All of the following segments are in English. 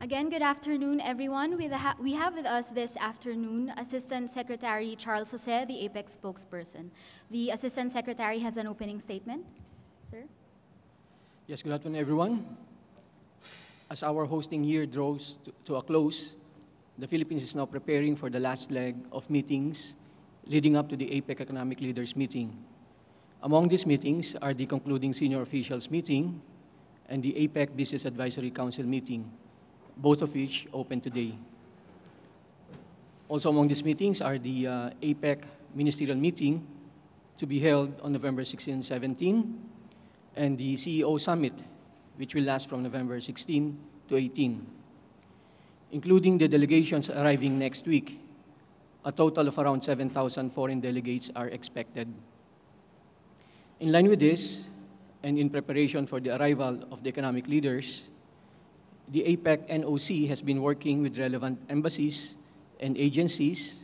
Again, good afternoon, everyone. We have with us this afternoon Assistant Secretary Charles Jose, the APEC spokesperson. The Assistant Secretary has an opening statement. Sir? Yes, good afternoon, everyone. As our hosting year draws to a close, the Philippines is now preparing for the last leg of meetings leading up to the APEC Economic Leaders Meeting. Among these meetings are the concluding Senior Officials Meeting and the APEC Business Advisory Council Meeting, both of which open today. Also among these meetings are the APEC Ministerial Meeting to be held on November 16 and 17, and the CEO Summit, which will last from November 16 to 18. Including the delegations arriving next week, a total of around 7,000 foreign delegates are expected. In line with this, and in preparation for the arrival of the economic leaders, the APEC NOC has been working with relevant embassies and agencies,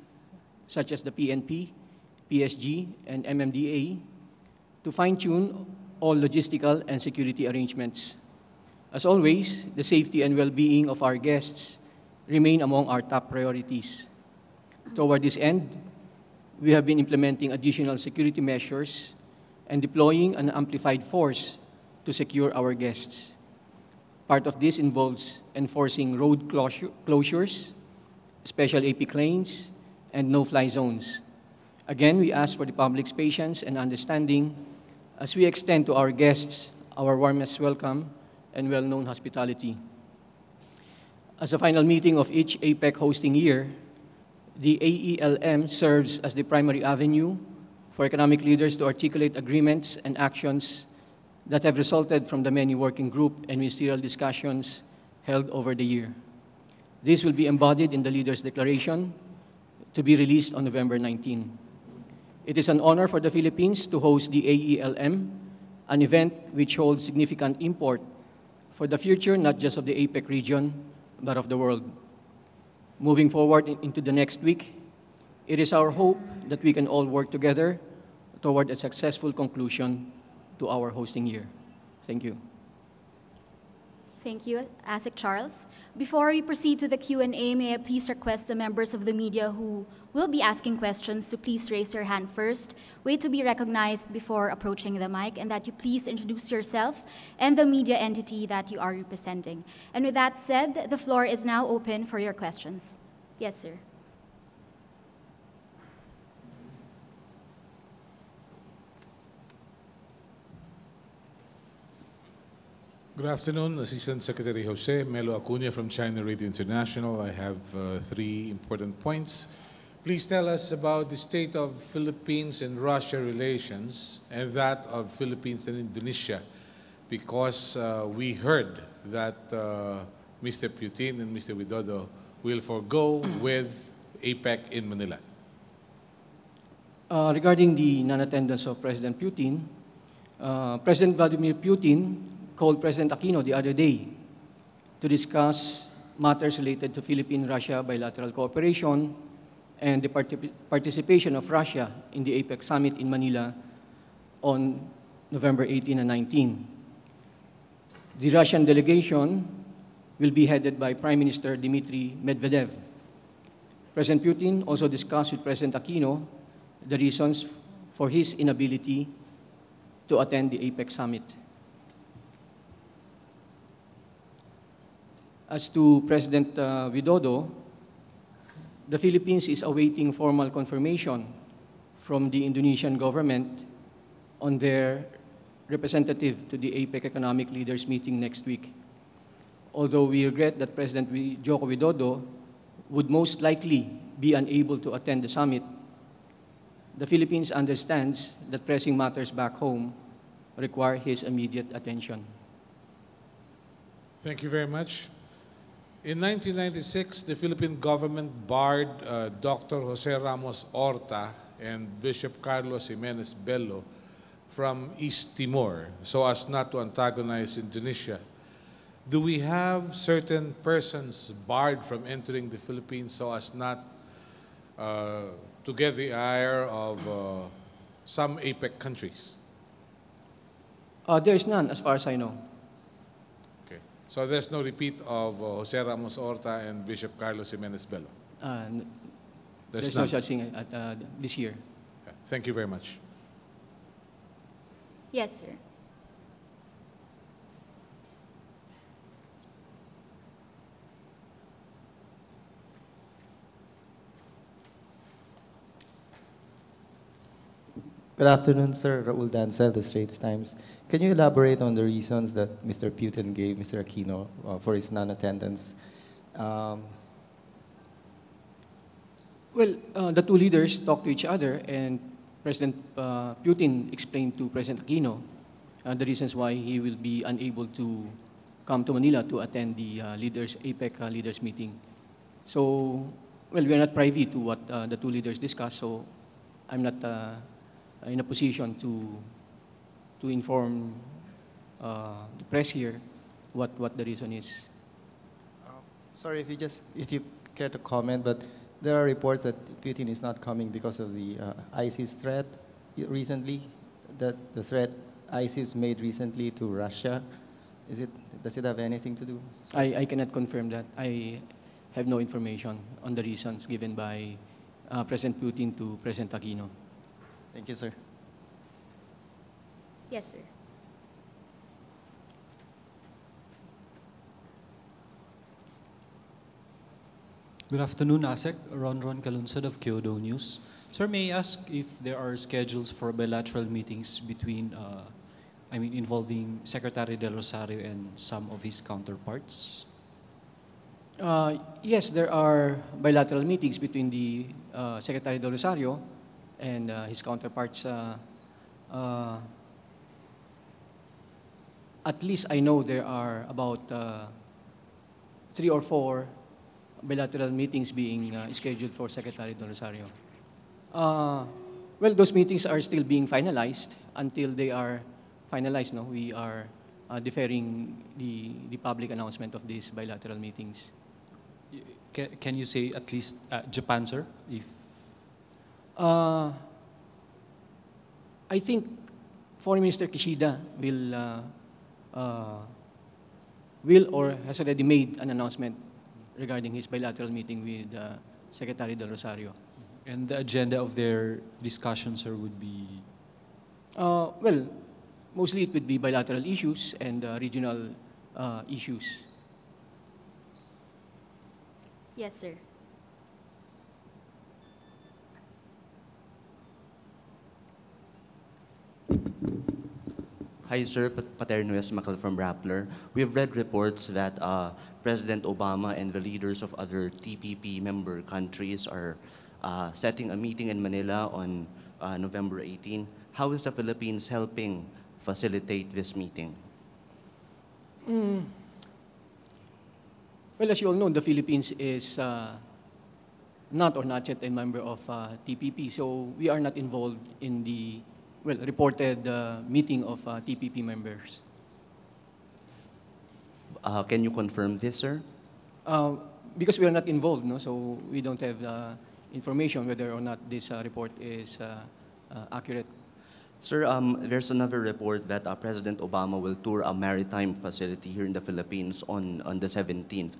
such as the PNP, PSG, and MMDA, to fine-tune all logistical and security arrangements. As always, the safety and well-being of our guests remain among our top priorities. Toward this end, we have been implementing additional security measures and deploying an amplified force to secure our guests. Part of this involves enforcing road closures, special APEC lanes, and no-fly zones. Again, we ask for the public's patience and understanding as we extend to our guests our warmest welcome and well-known hospitality. As a final meeting of each APEC hosting year, the AELM serves as the primary avenue for economic leaders to articulate agreements and actions that have resulted from the many working group and ministerial discussions held over the year. This will be embodied in the Leaders' Declaration to be released on November 19. It is an honor for the Philippines to host the AELM, an event which holds significant import for the future not just of the APEC region, but of the world. Moving forward into the next week, it is our hope that we can all work together toward a successful conclusion to our hosting year. Thank you. Thank you, Asec Charles. Before we proceed to the Q&A, may I please request the members of the media who will be asking questions to please raise your hand first, wait to be recognized before approaching the mic, and that you please introduce yourself and the media entity that you are representing. And with that said, the floor is now open for your questions. Yes, sir. Good afternoon, Assistant Secretary Jose. Melo Acuña from China Radio International. I have three important points. Please tell us about the state of Philippines and Russia relations and that of Philippines and Indonesia, because we heard that Mr. Putin and Mr. Widodo will forego with APEC in Manila. Regarding the non-attendance of President Putin, President Vladimir Putin called President Aquino the other day to discuss matters related to Philippine-Russia bilateral cooperation and the participation of Russia in the APEC summit in Manila on November 18 and 19. The Russian delegation will be headed by Prime Minister Dmitry Medvedev. President Putin also discussed with President Aquino the reasons for his inability to attend the APEC summit. As to President Widodo, the Philippines is awaiting formal confirmation from the Indonesian government on their representative to the APEC Economic Leaders Meeting next week. Although we regret that President Joko Widodo would most likely be unable to attend the summit, the Philippines understands that pressing matters back home require his immediate attention. Thank you very much. In 1996, the Philippine government barred Dr. Jose Ramos Horta and Bishop Carlos Jimenez Bello from East Timor so as not to antagonize Indonesia. Do we have certain persons barred from entering the Philippines so as not to get the ire of some APEC countries? There is none, as far as I know. Okay. So there's no repeat of Jose Ramos Horta and Bishop Carlos Jimenez Bello? There's none. no such thing at, this year. Yeah. Thank you very much. Yes, sir. Good afternoon, sir. Raul Dancel, The Straits Times. Can you elaborate on the reasons that Mr. Putin gave Mr. Aquino for his non-attendance? Well, the two leaders talked to each other, and President Putin explained to President Aquino the reasons why he will be unable to come to Manila to attend the APEC leaders meeting. So, well, we are not privy to what the two leaders discussed, so I'm not in a position to inform the press here what the reason is. Sorry if you care to comment, but there are reports that Putin is not coming because of the ISIS threat recently, that the threat ISIS made recently to Russia. Does it have anything to do? I cannot confirm that. I have no information on the reasons given by President Putin to President Aquino. Thank you, sir. Yes, sir. Good afternoon, Asec. Ron Kalunsad of Kyodo News. Sir, may I ask if there are schedules for bilateral meetings between, involving Secretary Del Rosario and some of his counterparts? Yes, there are bilateral meetings between the Secretary Del Rosario and his counterparts. At least I know there are about 3 or 4 bilateral meetings being scheduled for Secretary Del Rosario. Well, those meetings are still being finalized. Until they are finalized, no, we are deferring the public announcement of these bilateral meetings. Can you say at least Japan, sir? If I think Foreign Minister Kishida will or has already made an announcement regarding his bilateral meeting with Secretary Del Rosario. And the agenda of their discussion, sir, would be? Well, mostly it would be bilateral issues and regional issues. Yes, sir. Hi, sir. Paterno S. Macal from Rappler. We have read reports that President Obama and the leaders of other TPP member countries are setting a meeting in Manila on November 18. How is the Philippines helping facilitate this meeting? Well, as you all know, the Philippines is not yet a member of TPP, so we are not involved in the reported meeting of TPP members. Can you confirm this, sir? Because we are not involved, no, so we don't have information whether or not this report is accurate. Sir, there's another report that President Obama will tour a maritime facility here in the Philippines on the 17th.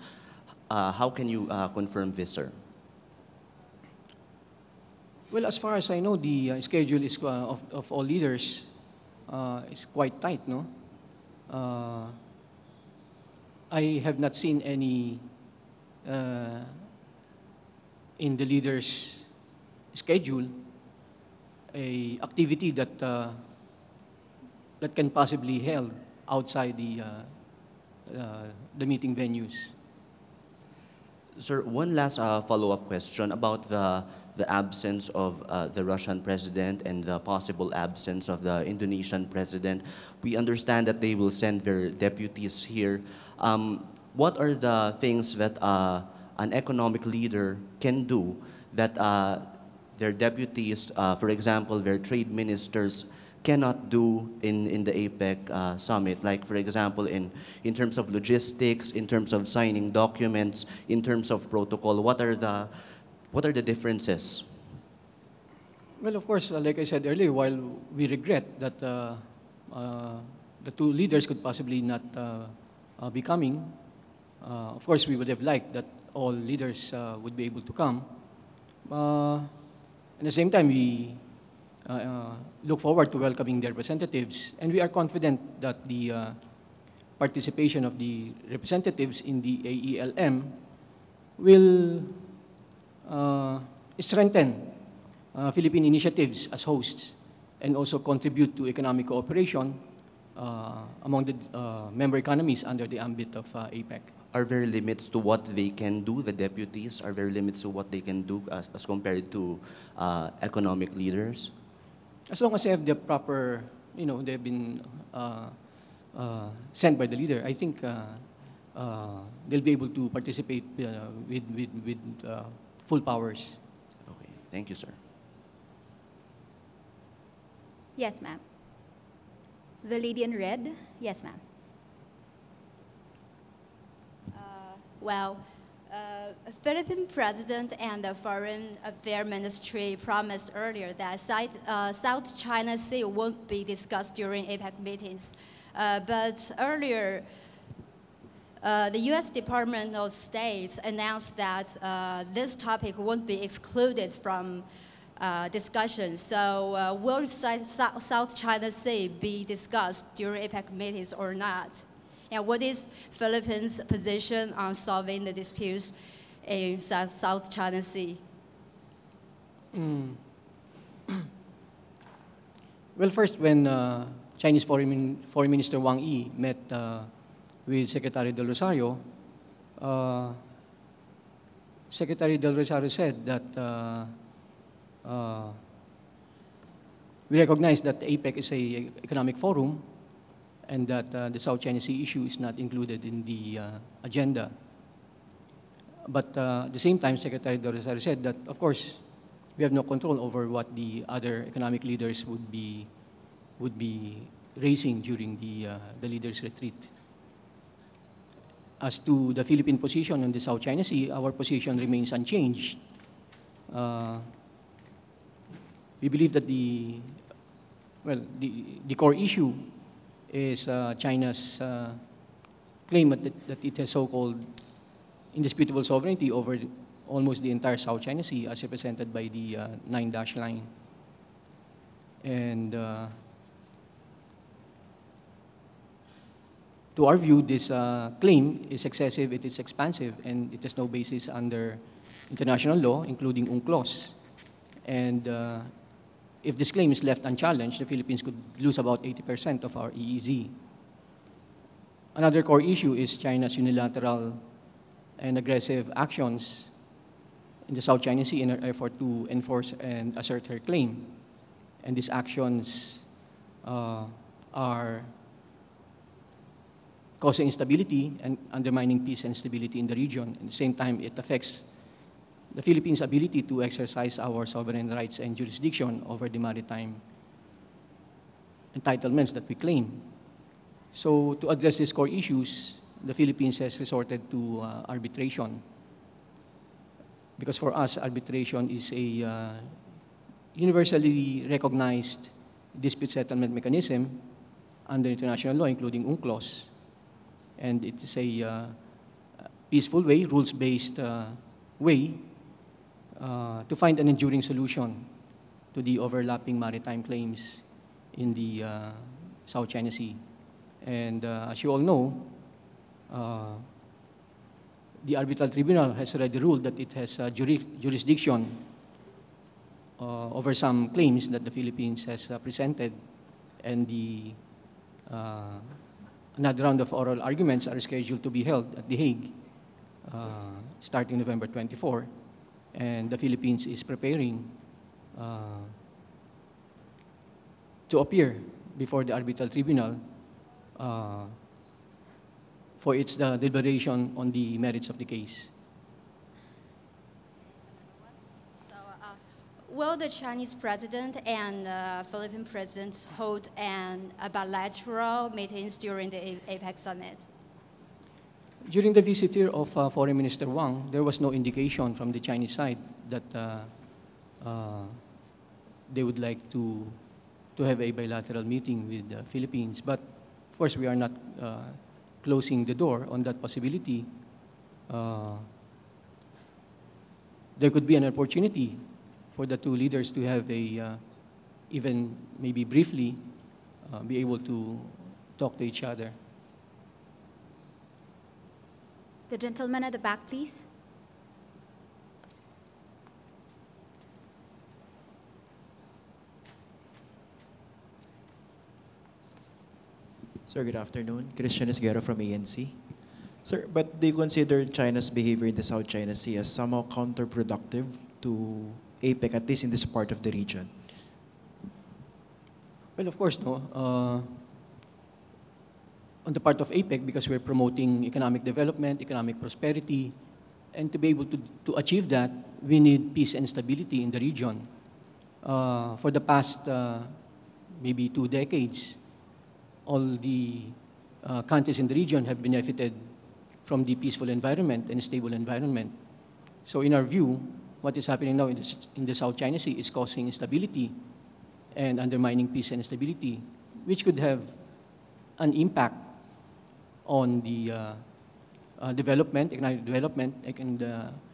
How can you confirm this, sir? Well, as far as I know, the schedule is of all leaders is quite tight, no? I have not seen any in the leaders' schedule a activity that that can possibly held outside the meeting venues. Sir, one last follow-up question about the absence of the Russian president and the possible absence of the Indonesian president. We understand that they will send their deputies here. What are the things that an economic leader can do that their deputies, for example, their trade ministers, cannot do in the APEC summit? Like, for example, in terms of logistics, in terms of signing documents, in terms of protocol, what are the differences? Well, of course, like I said earlier, while we regret that the two leaders could possibly not be coming. Of course, we would have liked that all leaders would be able to come. At the same time, we look forward to welcoming their representatives, and we are confident that the participation of the representatives in the AELM will strengthen Philippine initiatives as hosts and also contribute to economic cooperation among the member economies under the ambit of APEC. Are there limits to what they can do, the deputies? Are there limits to what they can do as compared to economic leaders? As long as they have the proper, they've been sent by the leader, I think they'll be able to participate with full powers. Okay, thank you, sir. Yes, ma'am. The lady in red. Yes, ma'am. Well, Philippine President and the Foreign Affairs Ministry promised earlier that South China Sea won't be discussed during APEC meetings. But earlier, the U.S. Department of State announced that this topic won't be excluded from discussion. So will South China Sea be discussed during APEC meetings or not? And what is Philippines' position on solving the disputes in South China Sea? Well, first, when Chinese Foreign Minister Wang Yi met with Secretary Del Rosario, Secretary Del Rosario said that we recognize that APEC is an economic forum and that the South China Sea issue is not included in the agenda. But at the same time, Secretary Del Rosario said that, of course, we have no control over what the other economic leaders would be raising during the leaders' retreat. As to the Philippine position on the South China Sea, our position remains unchanged. We believe that the core issue is China's claim that it has so-called indisputable sovereignty over almost the entire South China Sea as represented by the 9-dash line. And to our view, this claim is excessive, it is expansive, and it has no basis under international law, including UNCLOS. And if this claim is left unchallenged, the Philippines could lose about 80% of our EEZ. Another core issue is China's unilateral and aggressive actions in the South China Sea in her effort to enforce and assert her claim. And these actions are causing instability and undermining peace and stability in the region. At the same time, it affects the Philippines' ability to exercise our sovereign rights and jurisdiction over the maritime entitlements that we claim. So to address these core issues, the Philippines has resorted to arbitration. Because for us, arbitration is a universally recognized dispute settlement mechanism under international law, including UNCLOS. And it is a peaceful way, rules-based way to find an enduring solution to the overlapping maritime claims in the South China Sea. And as you all know, the Arbitral Tribunal has already ruled that it has jurisdiction over some claims that the Philippines has presented, and another round of oral arguments are scheduled to be held at The Hague starting November 24, and the Philippines is preparing to appear before the Arbitral Tribunal for its deliberation on the merits of the case. So, will the Chinese president and Philippine president hold a bilateral meetings during the APEC summit? During the visit here of Foreign Minister Wang, there was no indication from the Chinese side that they would like to have a bilateral meeting with the Philippines. But of course, we are not closing the door on that possibility, there could be an opportunity for the two leaders to have a, even maybe briefly, be able to talk to each other. The gentleman at the back, please. Sir, good afternoon. Christian Esguerra from ANC. Sir, but do you consider China's behavior in the South China Sea as somehow counterproductive to APEC, at least in this part of the region? Well, of course, no. On the part of APEC, because we're promoting economic development, economic prosperity, and to be able to achieve that, we need peace and stability in the region. For the past maybe 2 decades, all the countries in the region have benefited from the peaceful environment and stable environment. So in our view, what is happening now in the South China Sea is causing instability and undermining peace and stability, which could have an impact on the development, economic development, and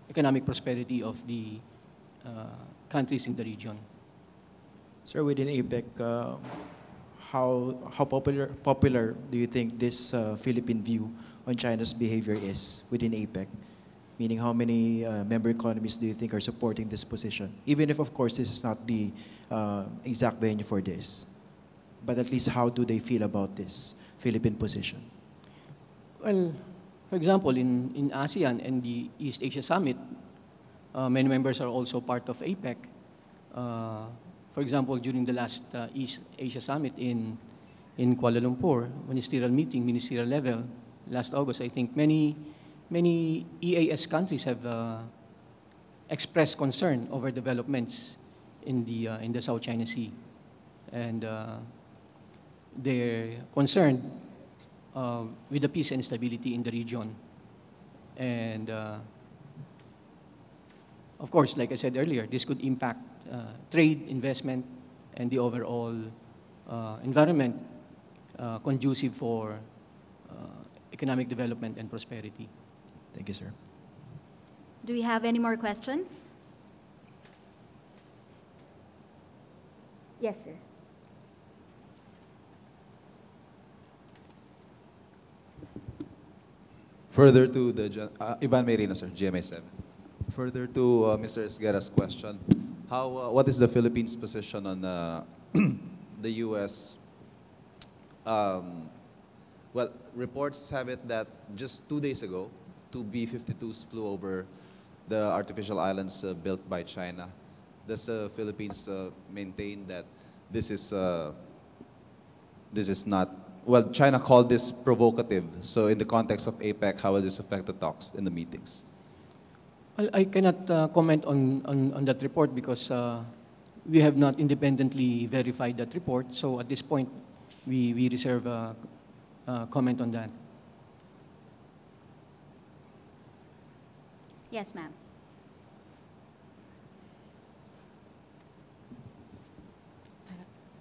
economic prosperity of the countries in the region. Sir, within APEC, how popular do you think this Philippine view on China's behavior is within APEC? Meaning, how many member economies do you think are supporting this position? Even if, of course, this is not the exact venue for this. But at least, how do they feel about this Philippine position? Well, for example, in ASEAN and the East Asia Summit, many members are also part of APEC. For example, during the last East Asia Summit in Kuala Lumpur, ministerial meeting, ministerial level, last August, I think many EAS countries have expressed concern over developments in the South China Sea, and they're concerned with the peace and stability in the region. And of course, like I said earlier, this could impact trade, investment, and the overall environment conducive for economic development and prosperity. Thank you, sir. Do we have any more questions? Yes, sir. Further to the, Ivan Mayrina, sir, GMA7. Further to Mr. Esguerra's question, what is the Philippines' position on the U.S.? Well, reports have it that just 2 days ago, 2 B-52s flew over the artificial islands built by China. Does the Philippines maintain that this is not, well, China called this provocative. So in the context of APEC, how will this affect the talks in the meetings? Well, I cannot comment on that report because we have not independently verified that report. So at this point, we reserve comment on that. Yes, ma'am.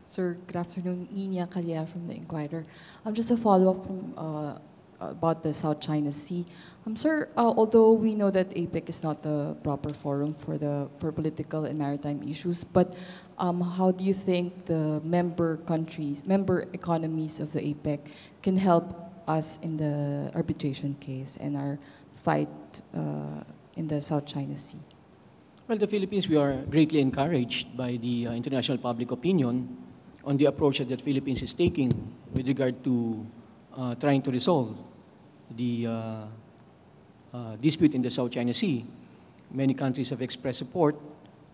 Sir, good afternoon. Nina Kalia from the Inquirer. Just a follow-up from about the South China Sea. Sir, although we know that APEC is not the proper forum for political and maritime issues, but how do you think the member economies of the APEC can help us in the arbitration case and our fight in the South China Sea? Well, the Philippines, we are greatly encouraged by the international public opinion on the approach that the Philippines is taking with regard to trying to resolve the dispute in the South China Sea. Many countries have expressed support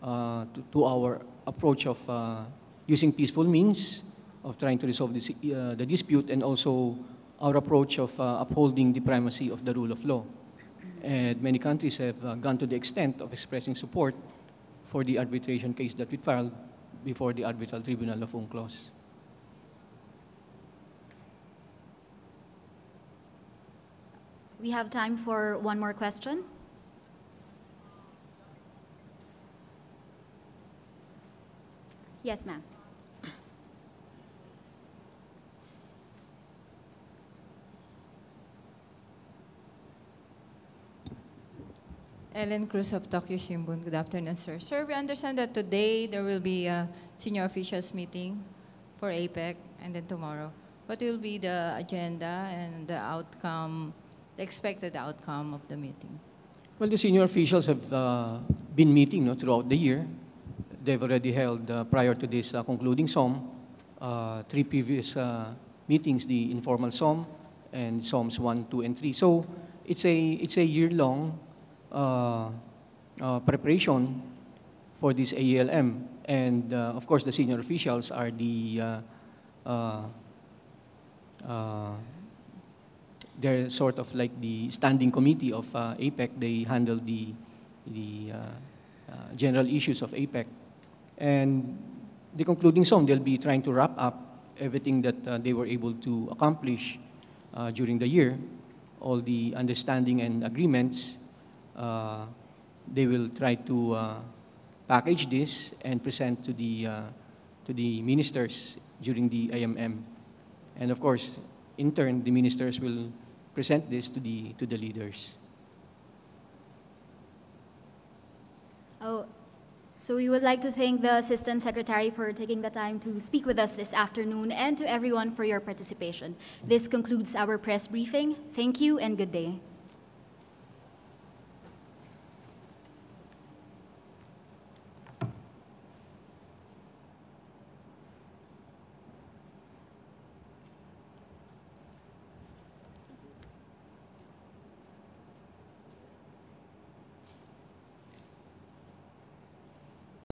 to our approach of using peaceful means of trying to resolve this, the dispute, and also our approach of upholding the primacy of the rule of law. And many countries have gone to the extent of expressing support for the arbitration case that we filed before the Arbitral Tribunal of UNCLOS. We have time for one more question. Yes, ma'am. Ellen Cruz of Tokyo Shimbun. Good afternoon, sir. Sir, we understand that today there will be a senior officials meeting for APEC, and then tomorrow. What will be the agenda and the outcome, the expected outcome of the meeting? Well, the senior officials have been meeting throughout the year. They've already held, prior to this concluding SOM, 3 previous meetings, the informal SOM and SOMs 1, 2, and 3. So it's a year-long preparation for this AELM. And of course, the senior officials are they're sort of like the standing committee of APEC. They handle the general issues of APEC. And the concluding SOM, they'll be trying to wrap up everything that they were able to accomplish during the year, all the understanding and agreements. They will try to package this and present to the ministers during the AMM. And of course, in turn, the ministers will present this to the leaders. Oh, so we would like to thank the Assistant Secretary for taking the time to speak with us this afternoon, and to everyone for your participation. This concludes our press briefing. Thank you and good day.